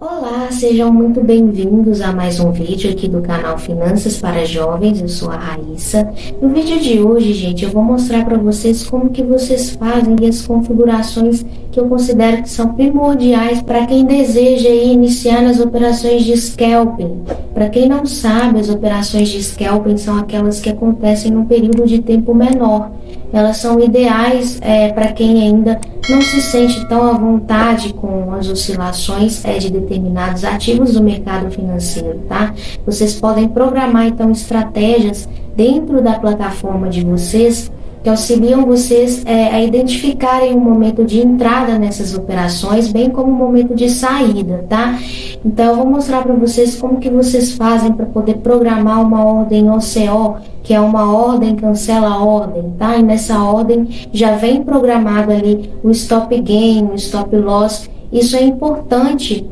Olá, sejam muito bem-vindos a mais um vídeo aqui do canal Finanças para Jovens. Eu sou a Raíssa. No vídeo de hoje, gente, eu vou mostrar para vocês como que vocês fazem e as configurações que eu considero que são primordiais para quem deseja iniciar nas operações de scalping. Para quem não sabe, as operações de scalping são aquelas que acontecem num período de tempo menor. Elas são ideais para quem ainda não se sente tão à vontade com as oscilações de determinados ativos do mercado financeiro, tá? Vocês podem programar, então, estratégias dentro da plataforma de vocês que auxiliam vocês a identificarem o momento de entrada nessas operações, bem como o momento de saída, tá? Então, eu vou mostrar para vocês como que vocês fazem para poder programar uma ordem OCO, que é uma ordem cancela a ordem, tá? E nessa ordem já vem programado ali o stop gain, o stop loss. Isso é importante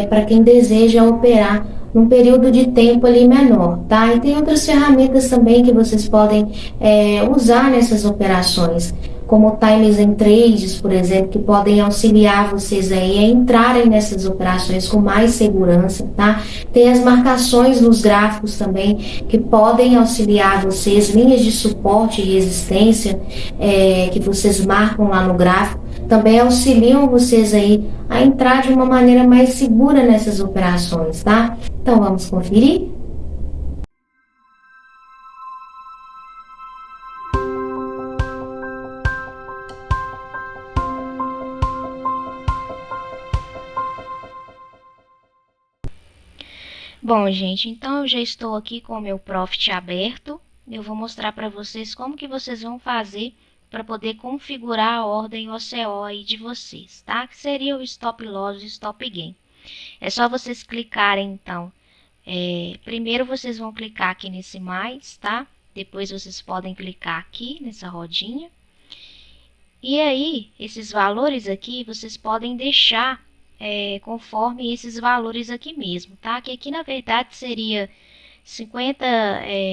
para quem deseja operar num período de tempo ali menor, tá? E tem outras ferramentas também que vocês podem usar nessas operações, como times and trades, por exemplo, que podem auxiliar vocês aí a entrarem nessas operações com mais segurança, tá? Tem as marcações nos gráficos também, que podem auxiliar vocês, linhas de suporte e resistência que vocês marcam lá no gráfico, também auxiliam vocês aí a entrar de uma maneira mais segura nessas operações, tá? Então vamos conferir? Bom, gente, então eu já estou aqui com o meu Profit aberto. Eu vou mostrar para vocês como que vocês vão fazer para poder configurar a ordem OCO aí de vocês, tá? Que seria o Stop Loss e Stop Gain. É só vocês clicarem, então. Primeiro vocês vão clicar aqui nesse mais, tá? Depois vocês podem clicar aqui nessa rodinha. E aí, esses valores aqui, vocês podem deixar conforme esses valores aqui mesmo, tá? Que aqui na verdade seria 50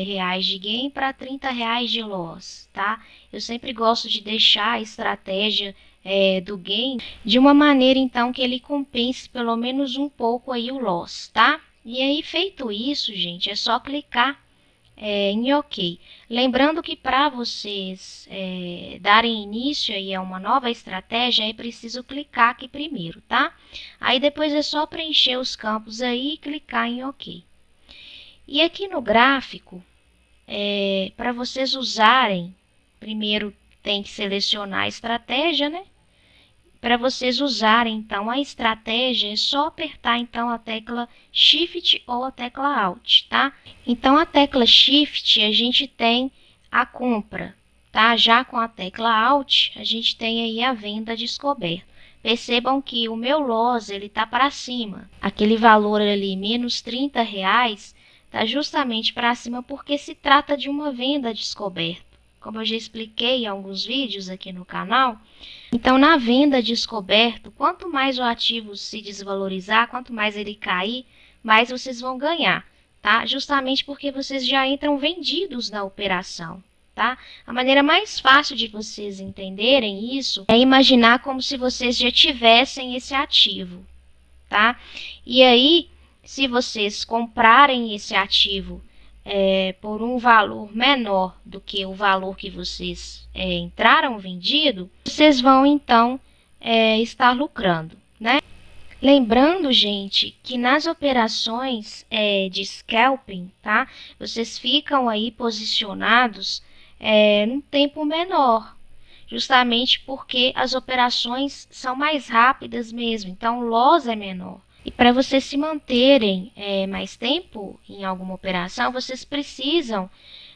reais de gain para 30 reais de loss, tá? Eu sempre gosto de deixar a estratégia do gain de uma maneira então que ele compense pelo menos um pouco aí o loss, tá? E aí feito isso, gente, é só clicar em OK. Lembrando que para vocês darem início aí a uma nova estratégia, é preciso clicar aqui primeiro, tá? Aí depois é só preencher os campos aí e clicar em OK. E aqui no gráfico, para vocês usarem, primeiro tem que selecionar a estratégia, né? Para vocês usarem, então, a estratégia, é só apertar, então, a tecla Shift ou a tecla Alt, tá? Então, a tecla Shift, a gente tem a compra, tá? Já com a tecla Alt, a gente tem aí a venda descoberta. Percebam que o meu loss, ele tá para cima. Aquele valor ali, menos 30 reais, tá justamente para cima porque se trata de uma venda descoberta. Como eu já expliquei em alguns vídeos aqui no canal, então na venda descoberto, quanto mais o ativo se desvalorizar, quanto mais ele cair, mais vocês vão ganhar, tá? Justamente porque vocês já entram vendidos na operação, tá? A maneira mais fácil de vocês entenderem isso é imaginar como se vocês já tivessem esse ativo, tá? E aí, se vocês comprarem esse ativo por um valor menor do que o valor que vocês entraram vendido, vocês vão então estar lucrando, né? Lembrando, gente, que nas operações de scalping, tá? Vocês ficam aí posicionados num tempo menor, justamente porque as operações são mais rápidas mesmo, então o loss é menor. E para vocês se manterem mais tempo em alguma operação, vocês precisam,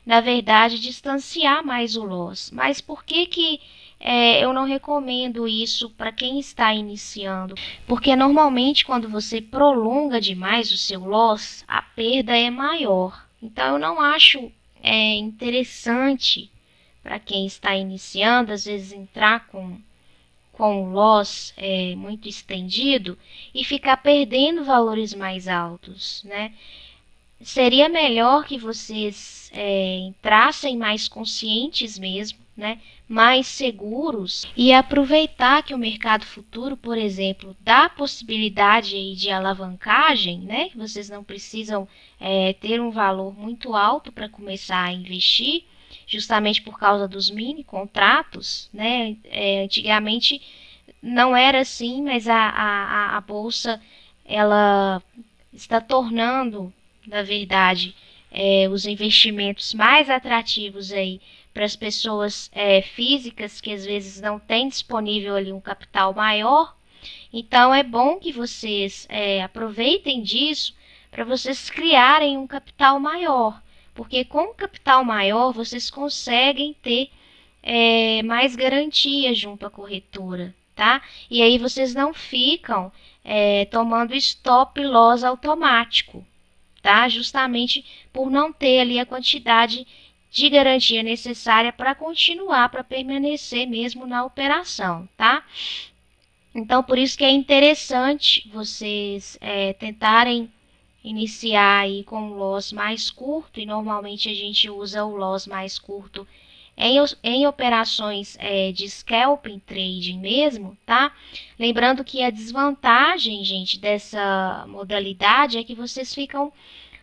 na verdade, distanciar mais o loss. Mas por que eu não recomendo isso para quem está iniciando? Porque normalmente quando você prolonga demais o seu loss, a perda é maior. Então eu não acho interessante para quem está iniciando, às vezes entrar com um loss muito estendido e ficar perdendo valores mais altos, né? Seria melhor que vocês entrassem mais conscientes mesmo, né? mais seguros e aproveitar que o mercado futuro, por exemplo, dá a possibilidade aí de alavancagem, né? Vocês não precisam ter um valor muito alto para começar a investir, justamente por causa dos mini contratos, né? Antigamente não era assim, mas a bolsa ela está tornando, na verdade, os investimentos mais atrativos aí para as pessoas físicas que às vezes não têm disponível ali um capital maior. Então é bom que vocês aproveitem disso para vocês criarem um capital maior, porque com um capital maior vocês conseguem ter mais garantia junto à corretora, tá? E aí vocês não ficam tomando stop loss automático, tá? Justamente por não ter ali a quantidade de garantia necessária para continuar, para permanecer mesmo na operação, tá? Então, por isso que é interessante vocês tentarem iniciar aí com um loss mais curto, e normalmente a gente usa o loss mais curto em operações de scalping trading mesmo, tá? Lembrando que a desvantagem, gente, dessa modalidade é que vocês ficam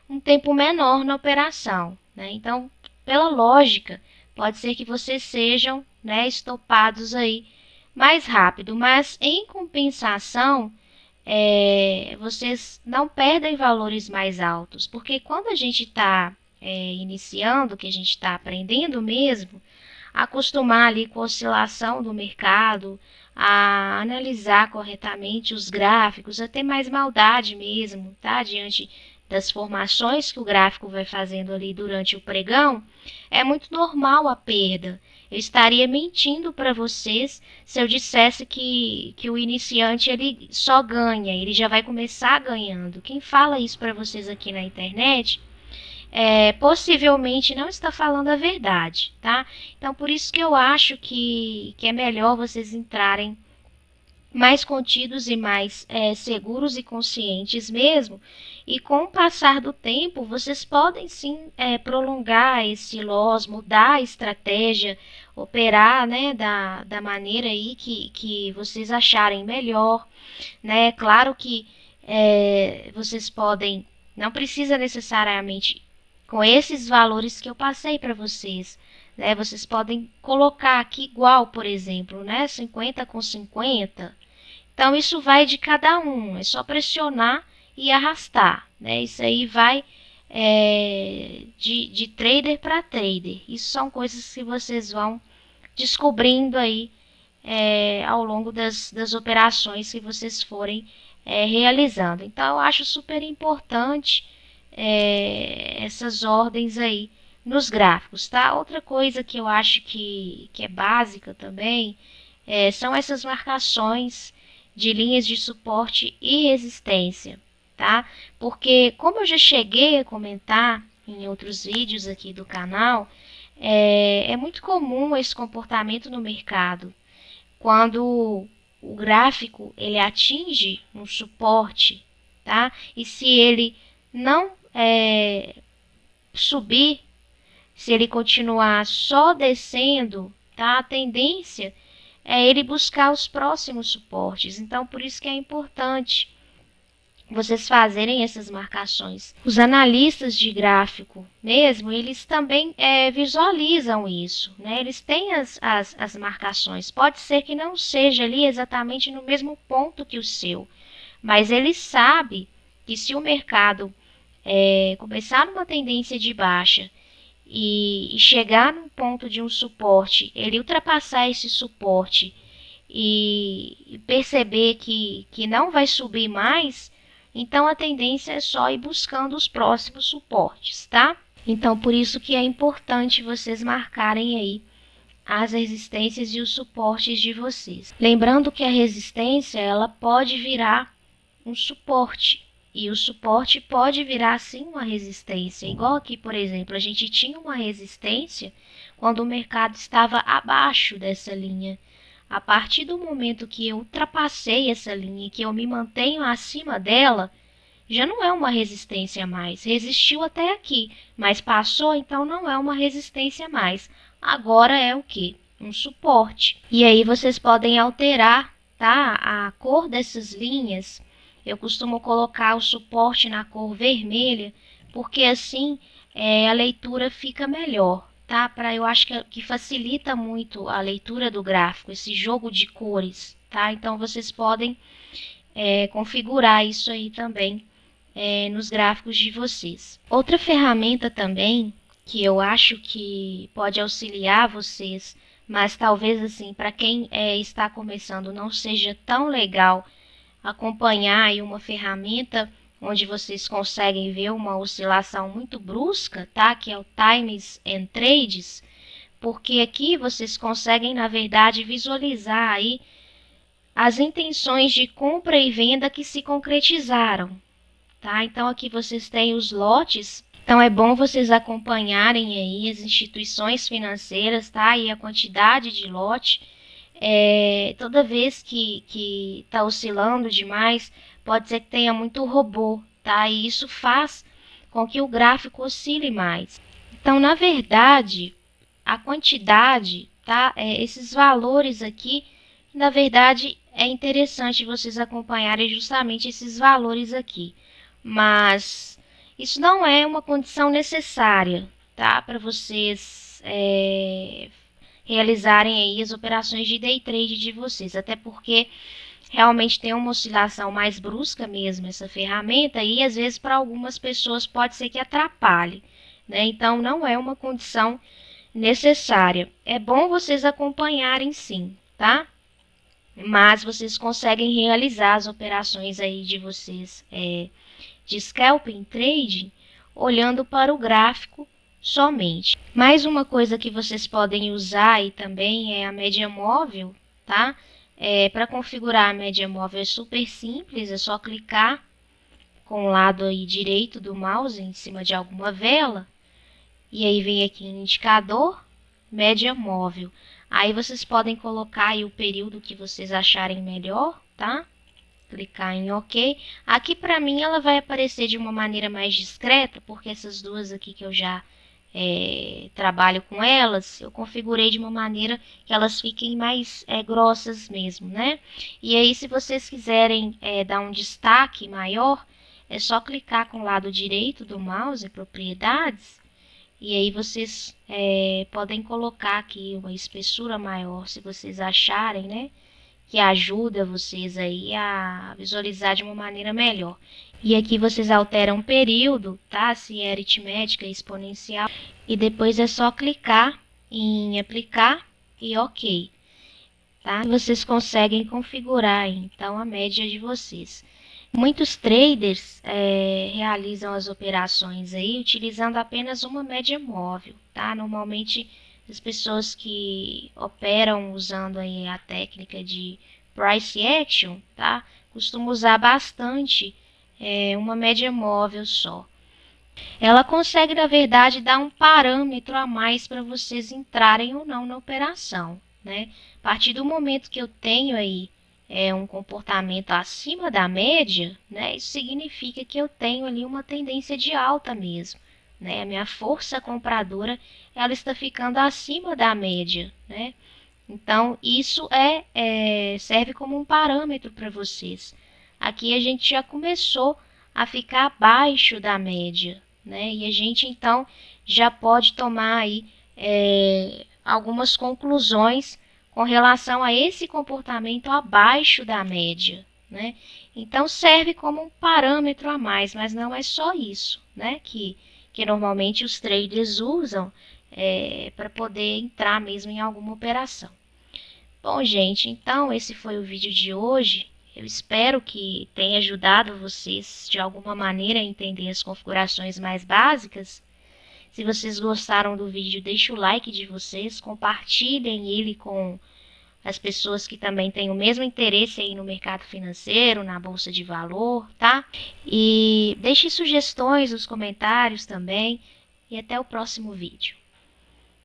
um tempo menor na operação, né? Então, pela lógica, pode ser que vocês sejam, né, estopados aí mais rápido, mas em compensação, vocês não perdem valores mais altos, porque quando a gente está iniciando, que a gente está aprendendo mesmo, a acostumar ali com a oscilação do mercado, a analisar corretamente os gráficos, a ter mais maldade mesmo, tá? Diante das formações que o gráfico vai fazendo ali durante o pregão, é muito normal a perda. Eu estaria mentindo para vocês se eu dissesse que o iniciante ele só ganha, ele já vai começar ganhando. Quem fala isso para vocês aqui na internet possivelmente não está falando a verdade, tá? Então, por isso que eu acho que é melhor vocês entrarem mais contidos e mais seguros e conscientes mesmo. E com o passar do tempo, vocês podem sim prolongar esse loss, mudar a estratégia, operar, né, da maneira aí que vocês acharem melhor, né? Claro que vocês podem, não precisa necessariamente com esses valores que eu passei para vocês, né? Vocês podem colocar aqui igual, por exemplo, né? 50 com 50. Então, isso vai de cada um, é só pressionar e arrastar, né? Isso aí vai de trader para trader. Isso são coisas que vocês vão descobrindo aí ao longo das operações que vocês forem realizando. Então, eu acho super importante essas ordens aí nos gráficos, tá? Outra coisa que eu acho que é básica também são essas marcações de linhas de suporte e resistência, tá? Porque, como eu já cheguei a comentar em outros vídeos aqui do canal, é muito comum esse comportamento no mercado. Quando o gráfico ele atinge um suporte, tá? E se ele não subir, se ele continuar só descendo, tá? A tendência é ele buscar os próximos suportes. Então, por isso que é importante vocês fazerem essas marcações. Os analistas de gráfico mesmo, eles também visualizam isso, né? Eles têm as marcações. Pode ser que não seja ali exatamente no mesmo ponto que o seu, mas ele sabe que se o mercado começar numa tendência de baixa e chegar num ponto de um suporte, ele ultrapassar esse suporte e perceber que não vai subir mais, então a tendência é só ir buscando os próximos suportes, tá? Então, por isso que é importante vocês marcarem aí as resistências e os suportes de vocês. Lembrando que a resistência, ela pode virar um suporte. E o suporte pode virar sim uma resistência. Igual aqui, por exemplo, a gente tinha uma resistência quando o mercado estava abaixo dessa linha. A partir do momento que eu ultrapassei essa linha e que eu me mantenho acima dela, já não é uma resistência mais. Resistiu até aqui, mas passou, então não é uma resistência mais. Agora é o quê? um suporte. E aí vocês podem alterar, tá, a cor dessas linhas. Eu costumo colocar o suporte na cor vermelha, porque assim a leitura fica melhor, tá? Eu acho que facilita muito a leitura do gráfico, esse jogo de cores, tá? Então vocês podem configurar isso aí também nos gráficos de vocês. Outra ferramenta também que eu acho que pode auxiliar vocês, mas talvez assim para quem está começando não seja tão legal acompanhar aí uma ferramenta onde vocês conseguem ver uma oscilação muito brusca, tá? Que é o Times and Trades, porque aqui vocês conseguem, na verdade, visualizar aí as intenções de compra e venda que se concretizaram, tá? Então aqui vocês têm os lotes. Então é bom vocês acompanharem aí as instituições financeiras, tá? E a quantidade de lote. Toda vez que está oscilando demais, pode ser que tenha muito robô, tá? E isso faz com que o gráfico oscile mais. Então, na verdade, a quantidade, tá? Esses valores aqui, na verdade, é interessante vocês acompanharem justamente esses valores aqui. Mas isso não é uma condição necessária, tá? Para vocês realizarem aí as operações de day trade de vocês, até porque realmente tem uma oscilação mais brusca mesmo essa ferramenta e às vezes para algumas pessoas pode ser que atrapalhe, né? Então não é uma condição necessária. É bom vocês acompanharem sim, tá? Mas vocês conseguem realizar as operações aí de vocês de scalping trade olhando para o gráfico somente. Mais uma coisa que vocês podem usar aí também é a média móvel, tá? Para configurar a média móvel é super simples, é só clicar com o lado aí direito do mouse em cima de alguma vela e aí vem aqui em indicador, média móvel. Aí vocês podem colocar aí o período que vocês acharem melhor, tá? Clicar em OK. Aqui para mim ela vai aparecer de uma maneira mais discreta, porque essas duas aqui que eu já trabalho com elas, eu configurei de uma maneira que elas fiquem mais grossas mesmo, né? E aí se vocês quiserem dar um destaque maior, é só clicar com o lado direito do mouse, propriedades, e aí vocês podem colocar aqui uma espessura maior, se vocês acharem, né? Que ajuda vocês aí a visualizar de uma maneira melhor. E aqui vocês alteram o período, tá? Se é aritmética, exponencial. E depois é só clicar em aplicar e OK, tá? Vocês conseguem configurar então a média de vocês. Muitos traders realizam as operações aí utilizando apenas uma média móvel, tá? Normalmente as pessoas que operam usando aí a técnica de price action, tá? Costumam usar bastante uma média móvel só. Ela consegue, na verdade, dar um parâmetro a mais para vocês entrarem ou não na operação, né? A partir do momento que eu tenho aí um comportamento acima da média, né? Isso significa que eu tenho ali uma tendência de alta mesmo, né? A minha força compradora ela está ficando acima da média, né? Então isso serve como um parâmetro para vocês. Aqui a gente já começou a ficar abaixo da média, né? E a gente então já pode tomar aí algumas conclusões com relação a esse comportamento abaixo da média, né? Então serve como um parâmetro a mais, mas não é só isso, né? Que normalmente os traders usam para poder entrar mesmo em alguma operação. Bom, gente, então esse foi o vídeo de hoje. Eu espero que tenha ajudado vocês de alguma maneira a entender as configurações mais básicas. Se vocês gostaram do vídeo, deixe o like de vocês, compartilhem ele com as pessoas que também têm o mesmo interesse aí no mercado financeiro, na bolsa de valor, tá? E deixe sugestões nos comentários também. E até o próximo vídeo.